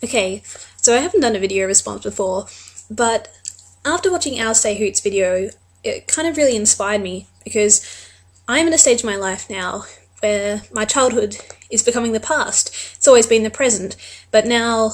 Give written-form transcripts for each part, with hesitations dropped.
Okay, so I haven't done a video response before, but after watching Owlssayhooot's video, it kind of really inspired me because I'm in a stage of my life now where my childhood is becoming the past. It's always been the present, but now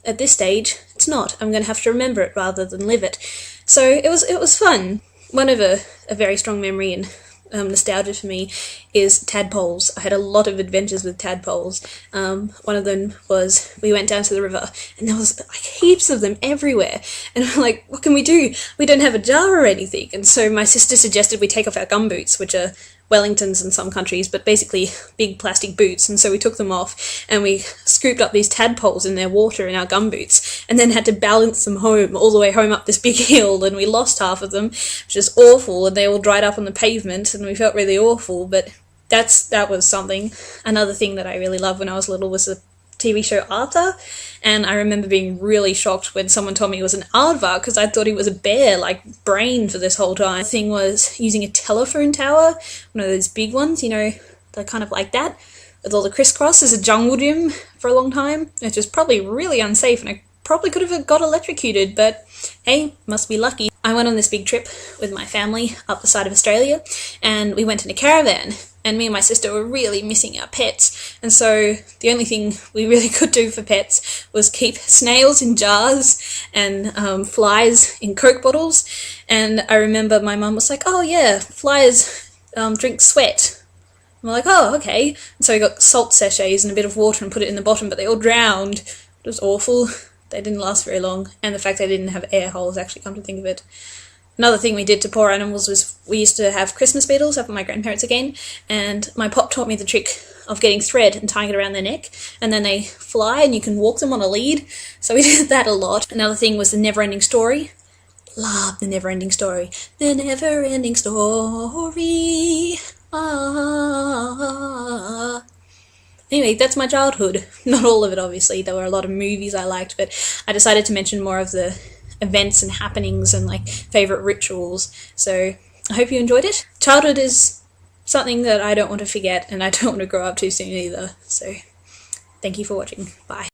at this stage, it's not. I'm going to have to remember it rather than live it. So it was fun. One of a very strong memory and nostalgia for me is tadpoles. I had a lot of adventures with tadpoles. One of them was we went down to the river and there was like heaps of them everywhere, and we're like, what can we do? We don't have a jar or anything. And so my sister suggested we take off our gumboots, which are Wellingtons in some countries, but basically big plastic boots. And so we took them off and we scooped up these tadpoles in their water in our gumboots and then had to balance them home, all the way home up this big hill, and we lost half of them, which is awful, and they all dried up on the pavement and we felt really awful, but that was something. Another thing that I really loved when I was little was the TV show Arthur, and I remember being really shocked when someone told me he was an aardvark because I thought he was a bear, like Brain, for this whole time. The thing was using a telephone tower, one of those big ones, you know, they're kind of like that, with all the crisscross, as a jungle gym for a long time, which was probably really unsafe, and I probably could have got electrocuted, but hey, must be lucky. I went on this big trip with my family up the side of Australia, and we went in a caravan, and me and my sister were really missing our pets, and so the only thing we really could do for pets was keep snails in jars and flies in Coke bottles. And I remember my mum was like, oh yeah, flies drink sweat. And we're like, oh, okay. And so we got salt sachets and a bit of water and put it in the bottom, but they all drowned. It was awful. They didn't last very long, and the fact they didn't have air holes, actually, come to think of it. Another thing we did to poor animals was we used to have Christmas beetles up at my grandparents again, and my pop taught me the trick of getting thread and tying it around their neck, and then they fly and you can walk them on a lead, so we did that a lot. Another thing was the never-ending story. Love the never-ending story. The never-ending story. Ah. Anyway, that's my childhood. Not all of it, obviously. There were a lot of movies I liked, but I decided to mention more of the events and happenings and like favourite rituals. So I hope you enjoyed it. Childhood is something that I don't want to forget, and I don't want to grow up too soon either. So thank you for watching. Bye.